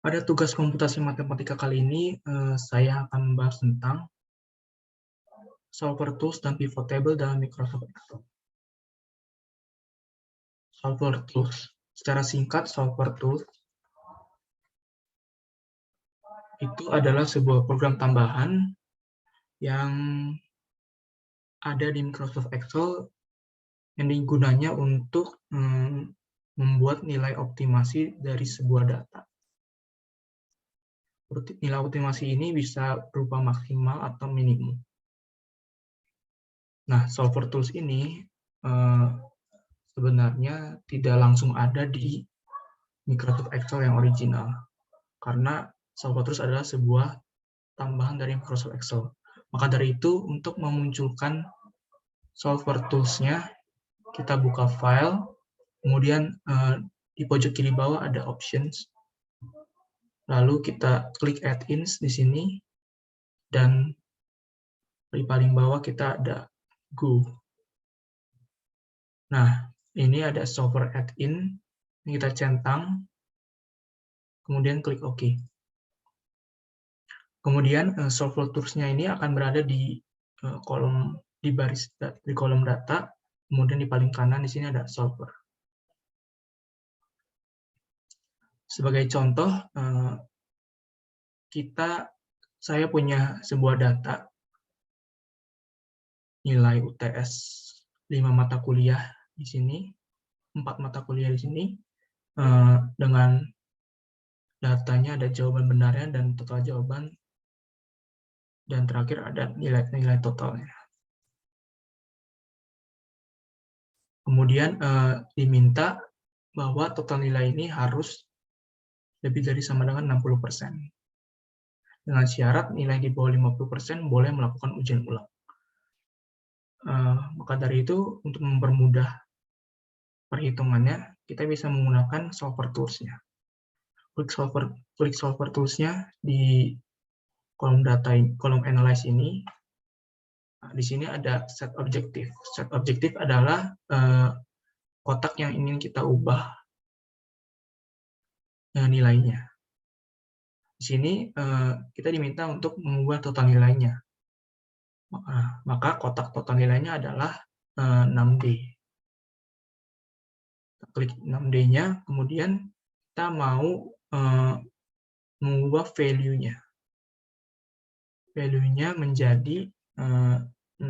Pada tugas komputasi matematika kali ini, saya akan membahas tentang solver tools dan pivot table dalam Microsoft Excel. Solver tools. Secara singkat, solver tools itu adalah sebuah program tambahan yang ada di Microsoft Excel yang digunanya untuk membuat nilai optimasi dari sebuah data. Nilai optimasi ini bisa berupa maksimal atau minimum. Nah, solver tools ini sebenarnya tidak langsung ada di Microsoft Excel yang original, karena solver tools adalah sebuah tambahan dari Microsoft Excel. Maka dari itu, untuk memunculkan solver tools-nya, kita buka file, kemudian di pojok kiri bawah ada options, lalu kita klik add-ins di sini, dan di paling bawah kita ada Go. Nah, ini ada solver add-in, kita centang, kemudian klik OK. Kemudian solver tools-nya ini akan berada di kolom data, kemudian di paling kanan di sini ada solver. Sebagai contoh, saya punya sebuah data nilai UTS 5 mata kuliah di sini, 4 mata kuliah di sini, dengan datanya ada jawaban benarnya dan total jawaban, dan terakhir ada nilai totalnya. Kemudian diminta bahwa total nilai ini harus lebih dari sama dengan 60%. Dengan syarat nilai di bawah 50% boleh melakukan ujian ulang. Maka dari itu, untuk mempermudah perhitungannya, kita bisa menggunakan solver tools-nya. Klik solver tools-nya di kolom analyze ini. Nah, di sini ada set objective. Set objective adalah kotak yang ingin kita ubah nilainya. Di sini kita diminta untuk mengubah total nilainya. Maka kotak total nilainya adalah 6D. Kita klik 6D-nya, kemudian kita mau mengubah value-nya. Value-nya menjadi 60%.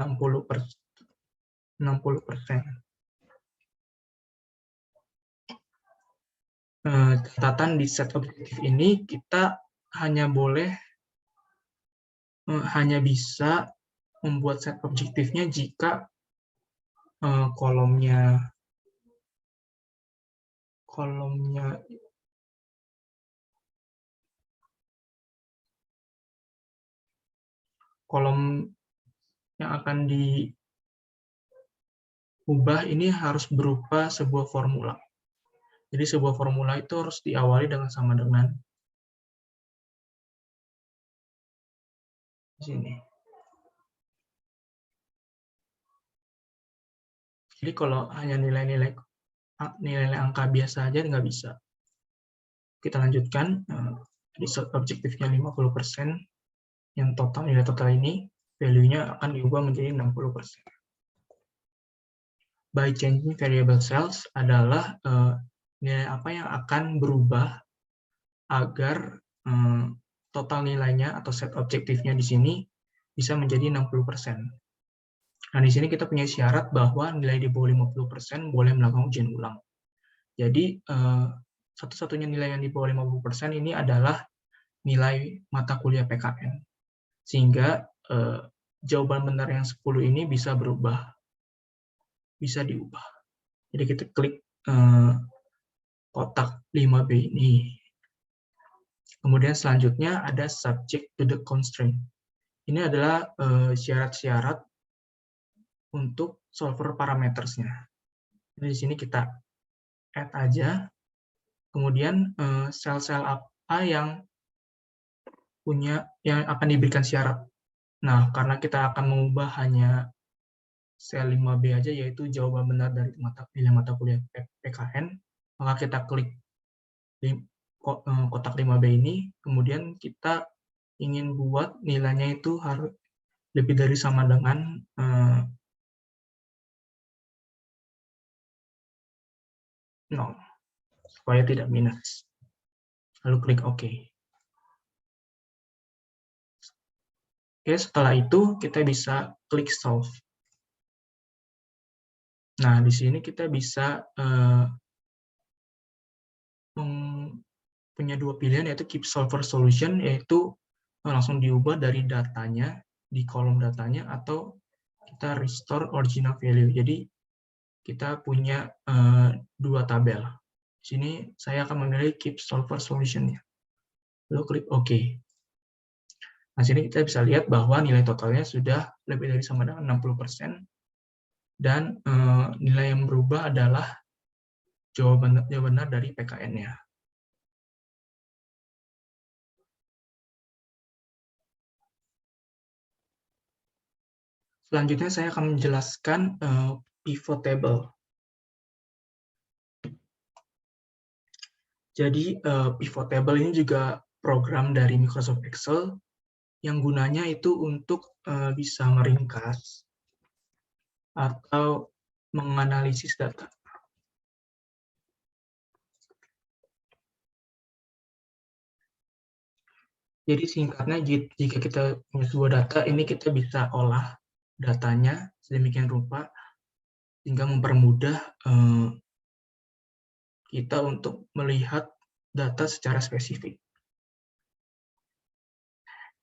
Catatan di set objektif ini, kita hanya bisa membuat set objektifnya jika kolom yang akan diubah ini harus berupa sebuah formula. Jadi sebuah formula itu harus diawali dengan sama dengan di sini. Jadi kalau hanya nilai angka biasa aja nggak bisa. Kita lanjutkan, di set objektifnya 50%, yang nilai total ini, value-nya akan diubah menjadi 60%. By changing variable cells adalah nilai apa yang akan berubah agar total nilainya atau set objektifnya di sini bisa menjadi 60%. Nah, di sini kita punya syarat bahwa nilai di bawah 50% boleh melakukan ujian ulang. Jadi, satu-satunya nilai yang di bawah 50% ini adalah nilai mata kuliah PKN. Sehingga jawaban benar yang 10 ini bisa diubah. Jadi kita klik kotak 5B ini. Kemudian selanjutnya ada subject to the constraint. Ini adalah syarat-syarat untuk solver parametersnya. Jadi di sini kita add aja, kemudian sel-sel apa yang akan diberikan syarat. Nah, karena kita akan mengubah hanya sel 5B aja, yaitu jawaban benar dari nilai mata kuliah PKN, maka kita klik kotak 5B ini, kemudian kita ingin buat nilainya itu harus lebih dari sama dengan 0, supaya tidak minus. Lalu klik OK. Oke, setelah itu kita bisa klik Solve. Nah, di sini kita bisa punya dua pilihan, yaitu Keep Solver Solution, yaitu langsung diubah dari datanya, di kolom datanya, atau kita Restore Original Value. Jadi, kita punya dua tabel. Di sini saya akan memilih Keep Solver Solution-nya. Lalu klik OK. Nah, sini kita bisa lihat bahwa nilai totalnya sudah lebih dari sama dengan 60%, dan nilai yang berubah adalah jawaban benar dari PKN-nya. Selanjutnya saya akan menjelaskan pivot table. Jadi pivot table ini juga program dari Microsoft Excel yang gunanya itu untuk bisa meringkas atau menganalisis data. Jadi singkatnya, jika kita punya sebuah data, ini kita bisa olah datanya sedemikian rupa sehingga mempermudah kita untuk melihat data secara spesifik.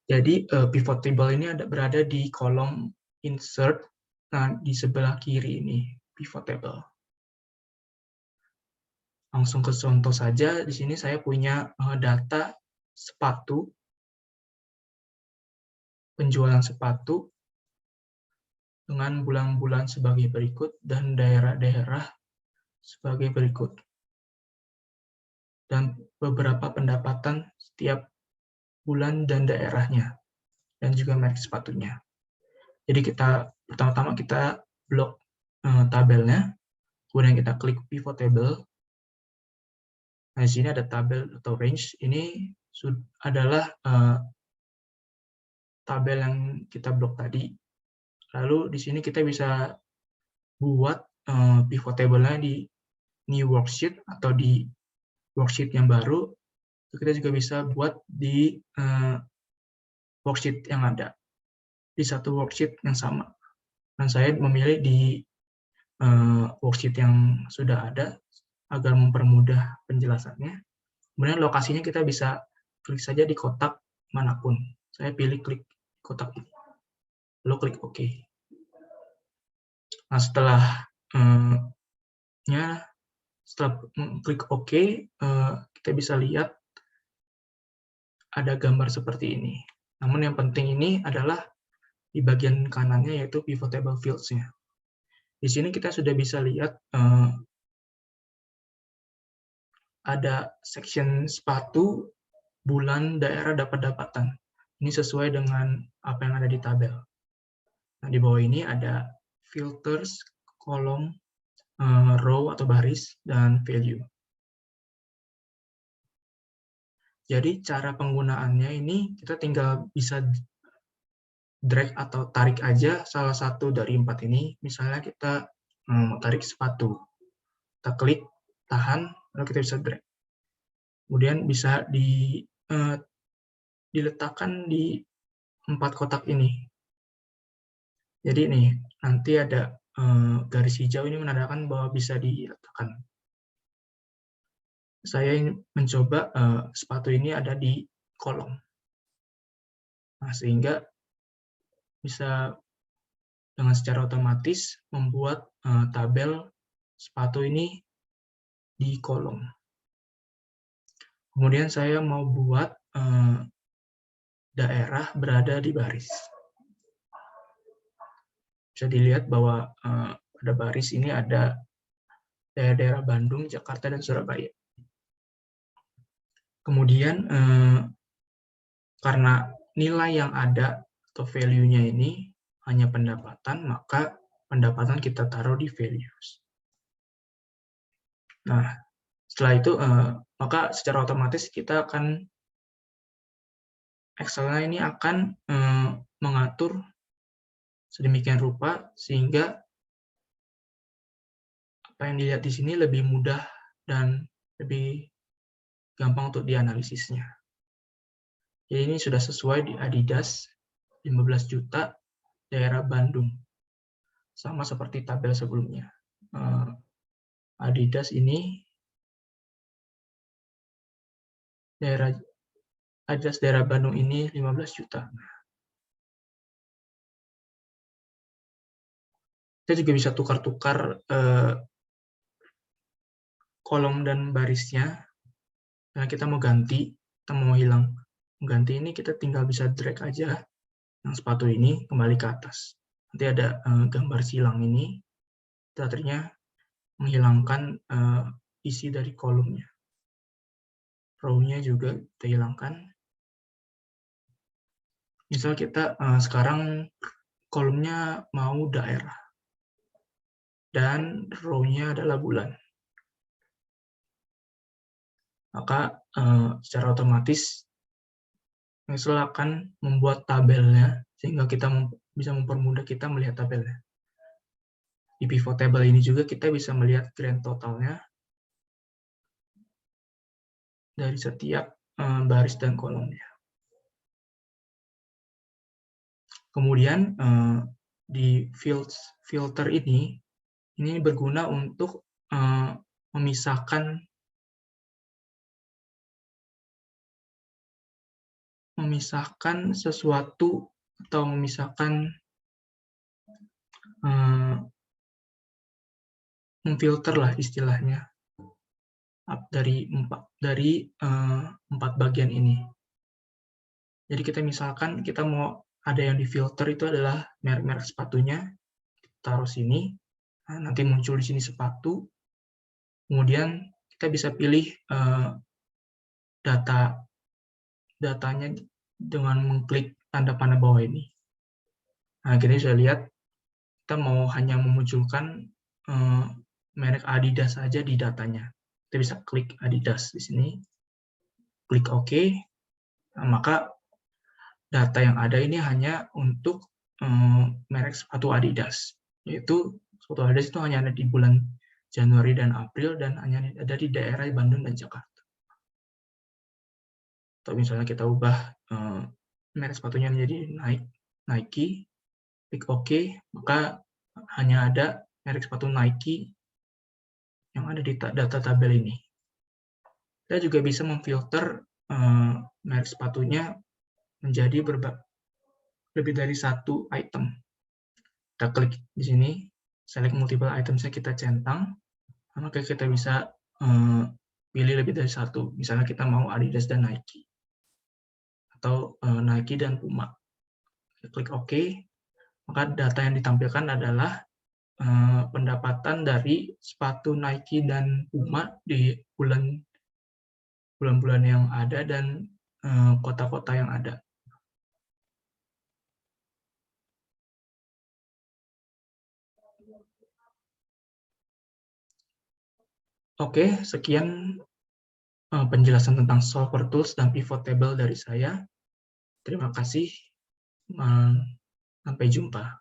Jadi pivot table ini berada di kolom insert, nah di sebelah kiri ini pivot table. Langsung ke contoh saja, di sini saya punya data sepatu, penjualan sepatu dengan bulan-bulan sebagai berikut dan daerah-daerah sebagai berikut. Dan beberapa pendapatan setiap bulan dan daerahnya, dan juga merek sepatunya. Jadi pertama-tama kita blok tabelnya, kemudian kita klik pivot table. Nah, di sini ada tabel atau range. Ini adalah tabel yang kita blok tadi. Lalu di sini kita bisa buat pivot table-nya di new worksheet atau di worksheet yang baru. Kita juga bisa buat di worksheet yang ada, di satu worksheet yang sama. Dan saya memilih di worksheet yang sudah ada agar mempermudah penjelasannya. Kemudian lokasinya kita bisa klik saja di kotak manapun. Saya pilih klik kotak ini. Lalu klik OK. Nah, setelah klik OK, kita bisa lihat ada gambar seperti ini. Namun yang penting ini adalah di bagian kanannya, yaitu pivot table fields-nya. Di sini kita sudah bisa lihat ada section sepatu, bulan, daerah, dapat-dapatan. Ini sesuai dengan apa yang ada di tabel. Nah, di bawah ini ada filters, kolom, row atau baris, dan value. Jadi cara penggunaannya ini kita tinggal bisa drag atau tarik aja salah satu dari 4 ini. Misalnya kita mau tarik sepatu. Kita klik, tahan, lalu kita bisa drag. Kemudian bisa diletakkan di 4 kotak ini. Jadi nih, nanti ada garis hijau ini menandakan bahwa bisa diletakkan. Saya mencoba sepatu ini ada di kolom. Nah, sehingga bisa dengan secara otomatis membuat tabel sepatu ini di kolom. Kemudian saya mau buat daerah berada di baris. Bisa dilihat bahwa pada baris ini ada daerah-daerah Bandung, Jakarta, dan Surabaya. Kemudian karena nilai yang ada atau value-nya ini hanya pendapatan, maka pendapatan kita taruh di values. Nah, Setelah itu, maka secara otomatis kita akan Excel-nya ini akan mengatur sedemikian rupa sehingga apa yang dilihat di sini lebih mudah dan lebih gampang untuk dianalisisnya. Jadi ini sudah sesuai di Adidas 15 juta daerah Bandung. Sama seperti tabel sebelumnya. Adidas ini Adidas daerah Bandung ini 15 juta. Kita juga bisa tukar-tukar kolom dan barisnya. Nah, kita mau ganti, kita mau hilang. Mengganti ini kita tinggal bisa drag aja yang sepatu ini kembali ke atas. Nanti ada gambar silang ini, kita artinya menghilangkan isi dari kolomnya. Row-nya juga kita hilangkan. Misal kita sekarang kolomnya mau daerah, dan row-nya adalah bulan. Maka secara otomatis Excel akan membuat tabelnya sehingga kita bisa mempermudah kita melihat tabelnya. Di pivot table ini juga kita bisa melihat grand totalnya dari setiap baris dan kolomnya. Kemudian di filter ini berguna untuk memisahkan sesuatu atau memisahkan memfilter lah istilahnya dari empat bagian ini. Jadi kita misalkan kita mau ada yang difilter itu adalah merek-merek sepatunya, taruh sini, nah, nanti muncul di sini sepatu, kemudian kita bisa pilih datanya dengan mengklik tanda panah bawah ini. Nah, kita bisa lihat kita mau hanya memunculkan merek Adidas saja di datanya. Kita bisa klik Adidas di sini, klik OK, nah, maka data yang ada ini hanya untuk merek sepatu Adidas, yaitu sepatu Adidas itu hanya ada di bulan Januari dan April dan hanya ada di daerah Bandung dan Jakarta. Atau misalnya kita ubah merek sepatunya menjadi Nike, klik OK, maka hanya ada merek sepatu Nike yang ada di data tabel ini. Kita juga bisa memfilter merek sepatunya menjadi lebih dari satu item. Kita klik di sini, select multiple items, kita centang, maka kita bisa pilih lebih dari satu. Misalnya kita mau Adidas dan Nike, atau Nike dan Puma. Kita klik OK, maka data yang ditampilkan adalah pendapatan dari sepatu Nike dan Puma di bulan-bulan yang ada dan kota-kota yang ada. Oke, sekian penjelasan tentang solver tools dan pivot table dari saya. Terima kasih. Sampai jumpa.